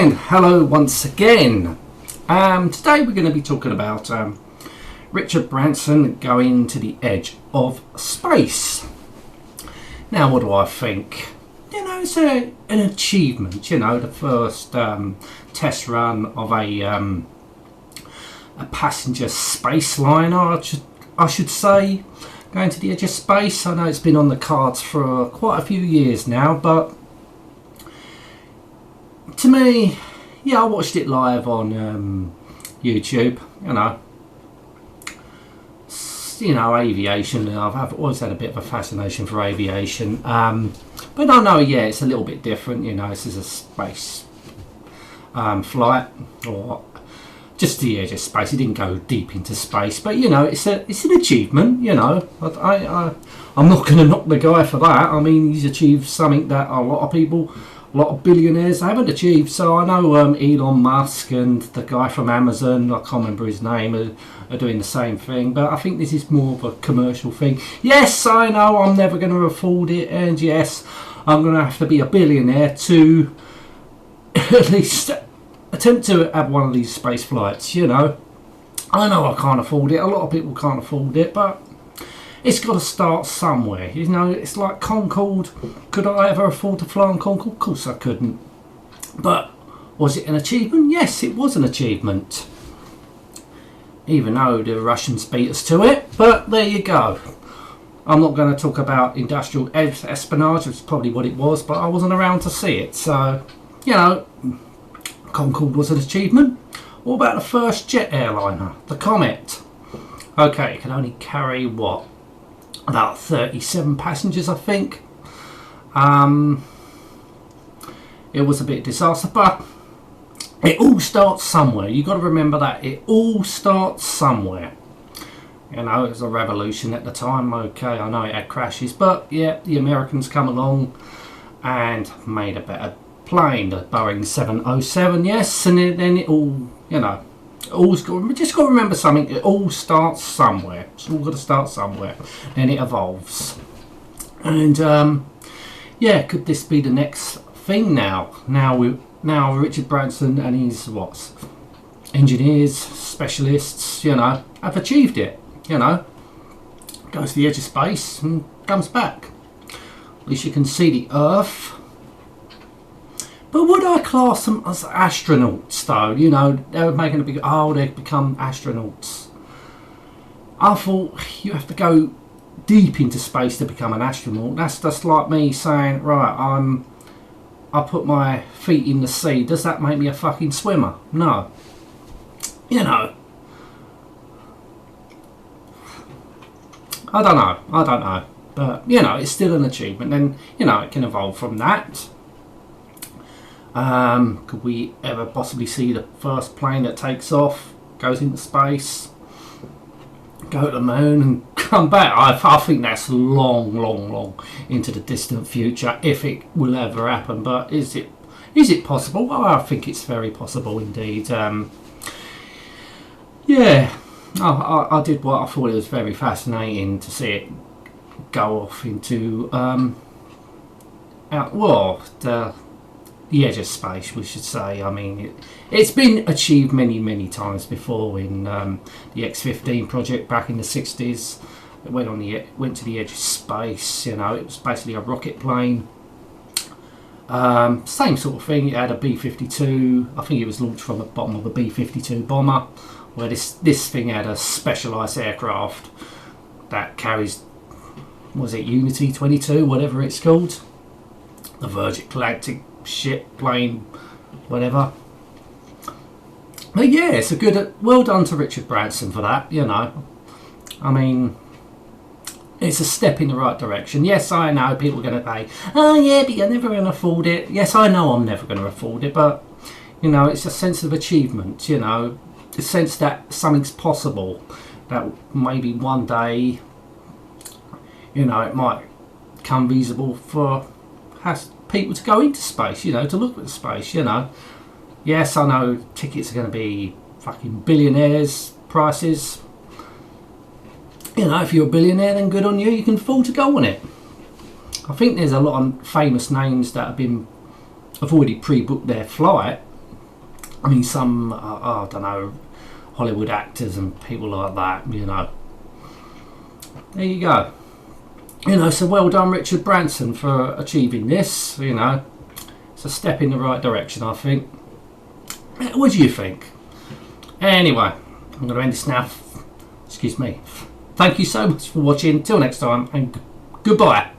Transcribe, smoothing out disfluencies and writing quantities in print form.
And hello once again. Today we're going to be talking about Richard Branson going to the edge of space. Now, what do I think? You know, it's an achievement. You know, the first test run of a passenger space liner, I should say, going to the edge of space. I know it's been on the cards for quite a few years now, but to me, yeah, I watched it live on YouTube. You know, aviation. I've always had a bit of a fascination for aviation, but I know, yeah, it's a little bit different. You know, this is a space flight, or just the edge of space. It didn't go deep into space, but you know, it's an achievement. You know, I'm not going to knock the guy for that. I mean, he's achieved something that a lot of people, a lot of billionaires haven't achieved. So I know Elon Musk and the guy from Amazon, I can't remember his name, are doing the same thing, but I think this is more of a commercial thing. Yes, I know I'm never going to afford it, and yes, I'm going to have to be a billionaire to at least attempt to have one of these space flights. You know, I know I can't afford it, a lot of people can't afford it, but it's got to start somewhere. You know, it's like Concorde. Could I ever afford to fly on Concorde? Of course I couldn't. But was it an achievement? Yes, it was an achievement. Even though the Russians beat us to it. But there you go. I'm not going to talk about industrial espionage. It's probably what it was, but I wasn't around to see it. So, you know, Concorde was an achievement. What about the first jet airliner, the Comet? Okay, it can only carry what? About 37 passengers, I think. It was a bit disaster, but it all starts somewhere. You've got to remember that it all starts somewhere. You know, it was a revolution at the time. Okay, I know it had crashes, but yeah, the Americans come along and made a better plane, the Boeing 707. Yes, and then it all, you know, just got to remember something. It all starts somewhere. It's all got to start somewhere, and it evolves. And yeah, could this be the next thing now? Now Richard Branson and his engineers, specialists, you know, have achieved it. You know, goes to the edge of space and comes back. At least you can see the Earth. But would I class them as astronauts, though? You know, they were making a big, they've become astronauts. I thought you have to go deep into space to become an astronaut. That's just like me saying, right, I put my feet in the sea. Does that make me a fucking swimmer? No. You know. I don't know. But, you know, it's still an achievement. And, you know, it can evolve from that. Could we ever possibly see the first plane that takes off, goes into space, go to the moon and come back? I think that's long into the distant future, if it will ever happen. But is it possible? Well, I think it's very possible indeed. Yeah, I did what I thought it was very fascinating to see it go off into the edge of space, we should say. I mean, it's been achieved many times before. In the X-15 project back in the 60s, it went to the edge of space. You know, it was basically a rocket plane. Same sort of thing. It had a B-52. I think it was launched from the bottom of a B-52 bomber, where this thing had a specialised aircraft that carries, was it Unity 22, whatever it's called, the Virgin Galactic ship, plane, whatever. But yeah, it's a good, well done to Richard Branson for that. You know, I mean, it's a step in the right direction. Yes, I know people are going to say, oh yeah, but you're never going to afford it. Yes, I know I'm never going to afford it, but you know, it's a sense of achievement. You know, the sense that something's possible, that maybe one day, you know, it might become feasible for people to go into space, you know, to look at space, you know. Yes, I know tickets are going to be fucking billionaires prices. You know, if you're a billionaire, then good on you, you can afford to go on it. I think there's a lot of famous names that have already pre-booked their flight I mean, some, I don't know, Hollywood actors and people like that, you know. There you go. You know, so well done, Richard Branson, for achieving this. You know, it's a step in the right direction, I think. What do you think? Anyway, I'm going to end this now. Excuse me. Thank you so much for watching. Till next time, and goodbye.